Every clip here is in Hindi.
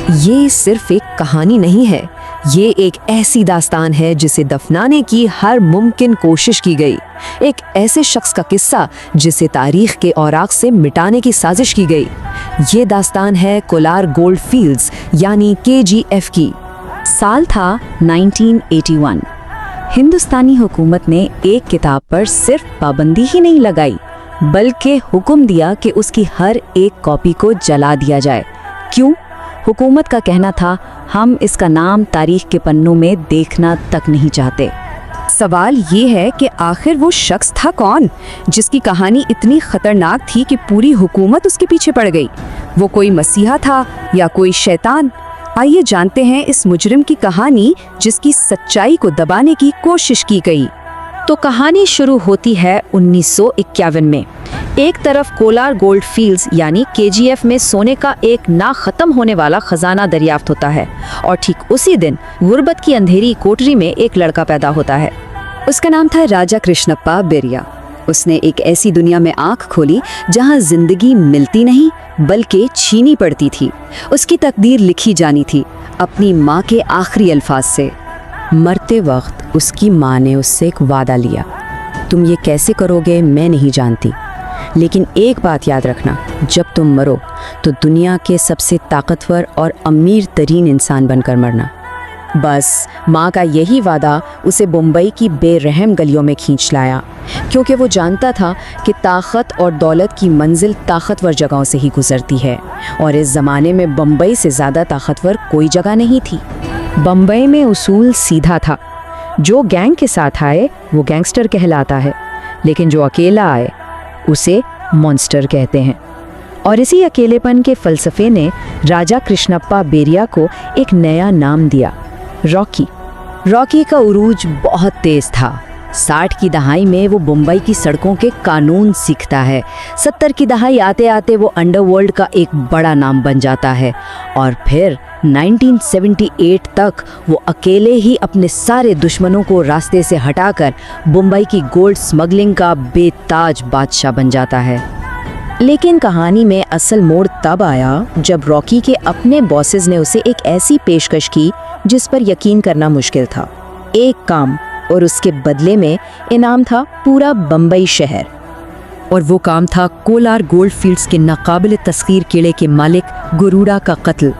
ये सिर्फ एक कहानी नहीं है, ये एक ऐसी दास्तान है जिसे दफनाने की हर मुमकिन कोशिश की गई। एक ऐसे शख्स का किस्सा जिसे तारीख के औराक से मिटाने की साजिश की गई। ये दास्तान है कोलार गोल्ड फील्ड्स यानी KGF की। साल था 1981। हिंदुस्तानी हुकूमत ने एक किताब पर सिर्फ पाबंदी ही नहीं लगाई, बल्कि हुक्म दिया कि उसकी हर एक कॉपी को जला दिया जाए। क्यों? हुकूमत का कहना था, हम इसका नाम तारीख के पन्नों में देखना तक नहीं चाहते। सवाल ये है कि आखिर वो शख्स था कौन जिसकी कहानी इतनी खतरनाक थी कि पूरी हुकूमत उसके पीछे पड़ गई? वो कोई मसीहा था या कोई शैतान? आइए जानते हैं इस मुजरिम की कहानी जिसकी सच्चाई को दबाने की कोशिश की गई। तो कहानी शुरू होती है 1951 में। एक तरफ कोलार गोल्ड फील्ड्स यानी KGF में सोने का एक ना खत्म होने वाला खजाना दरियाफ्त होता है, और ठीक उसी दिन गुर्बत की अंधेरी कोठरी में एक लड़का पैदा होता है। उसका नाम था राजा कृष्णप्पा बेरिया। उसने एक ऐसी दुनिया में आंख खोली जहां जिंदगी मिलती नहीं बल्कि छीनी पड़ती थी। उसकी तकदीर लिखी जानी थी अपनी माँ के आखिरी अल्फाज से। मरते वक्त उसकी माँ ने उससे एक वादा लिया, तुम ये कैसे करोगे मैं नहीं जानती, लेकिन एक बात याद रखना, जब तुम मरो तो दुनिया के सबसे ताकतवर और अमीर तरीन इंसान बनकर मरना। बस माँ का यही वादा उसे मुंबई की बेरहम गलियों में खींच लाया, क्योंकि वो जानता था कि ताकत और दौलत की मंजिल ताकतवर जगहों से ही गुजरती है, और इस ज़माने में मुंबई से ज़्यादा ताकतवर कोई जगह नहीं थी। बम्बई में उसूल सीधा था, जो गैंग के साथ आए वो गैंगस्टर कहलाता है, लेकिन जो अकेला आए उसे मॉन्स्टर कहते हैं। और इसी अकेलेपन के फलसफे ने राजा कृष्णप्पा बेरिया को एक नया नाम दिया, रॉकी। रॉकी का उरूज बहुत तेज था। 60 की दहाई में वो मुंबई की सड़कों के कानून सीखता है। 70 की दहाई आते आते वो अंडरवर्ल्ड का एक बड़ा नाम बन जाता है, और फिर 1978 तक वो अकेले ही अपने सारे दुश्मनों को रास्ते से हटाकर मुंबई की गोल्ड स्मगलिंग का बेताज बादशाह बन जाता है। लेकिन कहानी में असल मोड़ तब आया जब रॉकी के अपने बॉसेस ने उसे एक ऐसी पेशकश की जिस पर यकीन करना मुश्किल था। एक काम और उसके बदले में इनाम था पूरा बम्बई शहर, और वो काम था कोलार गोल्ड फील्ड्स के नाकाबिल तस्खीर किले के मालिक गरुड़ा का कत्ल।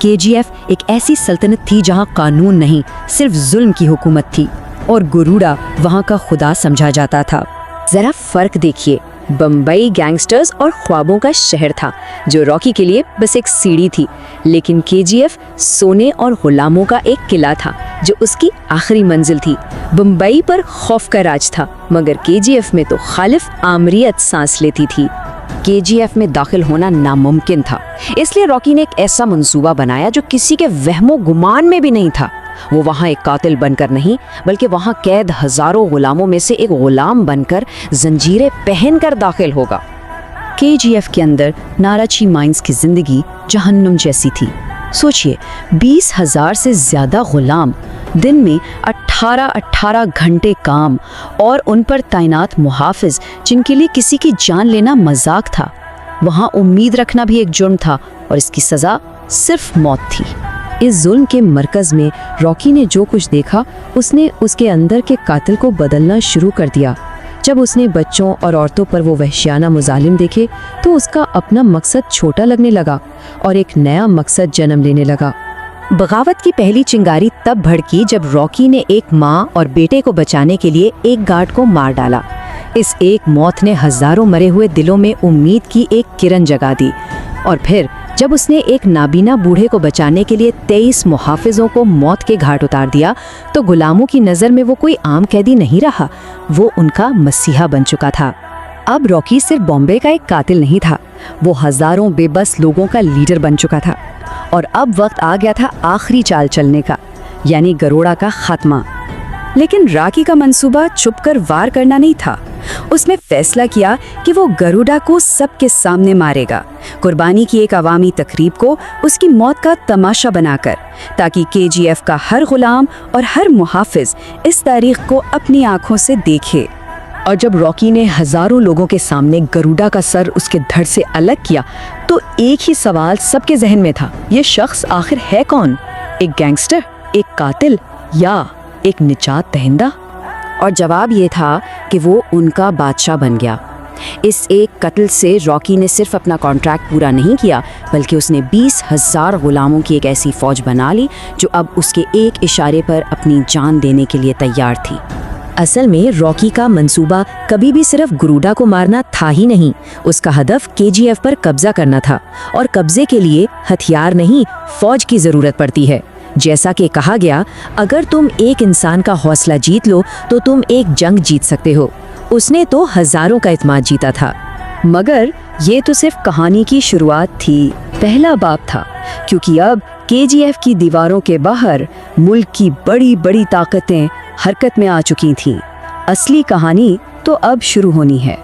KGF एक ऐसी सल्तनत थी जहां कानून नहीं, सिर्फ जुल्म की हुकूमत थी, और गरुड़ा वहां का खुदा समझा जाता था। जरा फर्क देखिए, बम्बई गैंगस्टर्स और ख्वाबों का शहर था जो रॉकी के लिए बस एक सीढ़ी थी, लेकिन KGF सोने और गुलामों का एक किला था जो उसकी आखिरी मंजिल थी। बम्बई पर खौफ का राज था, मगर KGF में तो खालिफ आमरीयत सांस लेती थी। KGF में दाखिल होना नामुमकिन था, इसलिए रॉकी ने एक ऐसा मंसूबा बनाया जो किसी के वहमो गुमान में भी नहीं था। वो वहाँ एक कातिल बनकर नहीं, बल्कि वहाँ कैद हजारों गुलामों में से एक गुलाम बनकर जंजीरें पहनकर दाखिल होगा। KGF के अंदर नाराची माइंस की जिंदगी जहन्नुम जैसी थी। सोचिए, 20,000 से ज्यादा गुलाम, दिन में 18 घंटे काम, और उन पर तैनात मुहाफिज जिनके लिए किसी की जान लेना मजाक था। वहाँ उम्मीद रखना भी एक जुर्म था, और इसकी सजा सिर्फ मौत थी। इस जुल्म के मरकज में रॉकी ने जो कुछ देखा, उसने उसके अंदर के कातिल को बदलना शुरू कर दिया। जब उसने बच्चों और औरतों पर वो वहशियाना मुजालिम देखे तो उसका अपना मकसद छोटा लगने लगा और एक नया मकसद जन्म लेने लगा। बगावत की पहली चिंगारी तब भड़की जब रॉकी ने एक माँ और बेटे को बचाने के लिए एक गार्ड को मार डाला। इस एक मौत ने हजारों मरे हुए दिलों में उम्मीद की एक किरण जगा दी। और फिर जब उसने एक नाबीना बूढ़े को बचाने के लिए 23 मुहाफिजों को मौत के घाट उतार दिया, तो गुलामों की नज़र में वो कोई आम कैदी नहीं रहा, वो उनका मसीहा बन चुका था। अब रॉकी सिर्फ बॉम्बे का एक कातिल नहीं था, वो हजारों बेबस लोगों का लीडर बन चुका था। और अब वक्त आ गया था आखिरी चाल चलने का, यानी गरुड़ा का खात्मा। लेकिन रॉकी का मंसूबा छुपकर वार करना नहीं था। उसने फैसला किया कि वो गरुड़ा को सबके सामने मारेगा, कुर्बानी की एक अवामी तकरीब को उसकी मौत का तमाशा बनाकर, ताकि KGF का हर गुलाम और हर मुहाफिज इस तारीख को अपनी आंखों से देखे। और जब रॉकी ने हजारों लोगों के सामने गरुड़ा का सर उसके धड़ से अलग किया तो एक ही सवाल सबके जहन में था, ये शख्स आखिर है कौन? एक गैंगस्टर, एक कातिल या एक निजात दहिंदा? और जवाब ये था कि वो उनका बादशाह बन गया। इस एक कत्ल से रॉकी ने सिर्फ अपना कॉन्ट्रैक्ट पूरा नहीं किया, बल्कि उसने 20,000 गुलामों की एक ऐसी फौज बना ली जो अब उसके एक इशारे पर अपनी जान देने के लिए तैयार थी। असल में रॉकी का मंसूबा कभी भी सिर्फ गरुड़ा को मारना था ही नहीं, उसका हदफ केजीएफ पर कब्जा करना था। और कब्जे के लिए हथियार नहीं, फौज की जरूरत पड़ती है। जैसा कि कहा गया, अगर तुम एक इंसान का हौसला जीत लो तो तुम एक जंग जीत सकते हो। उसने तो हजारों का इत्मीनान जीता था। मगर ये तो सिर्फ कहानी की शुरुआत थी, पहला बाब था, क्योंकि अब केजीएफ की दीवारों के बाहर मुल्क की बड़ी बड़ी ताकतें हरकत में आ चुकी थीं। असली कहानी तो अब शुरू होनी है।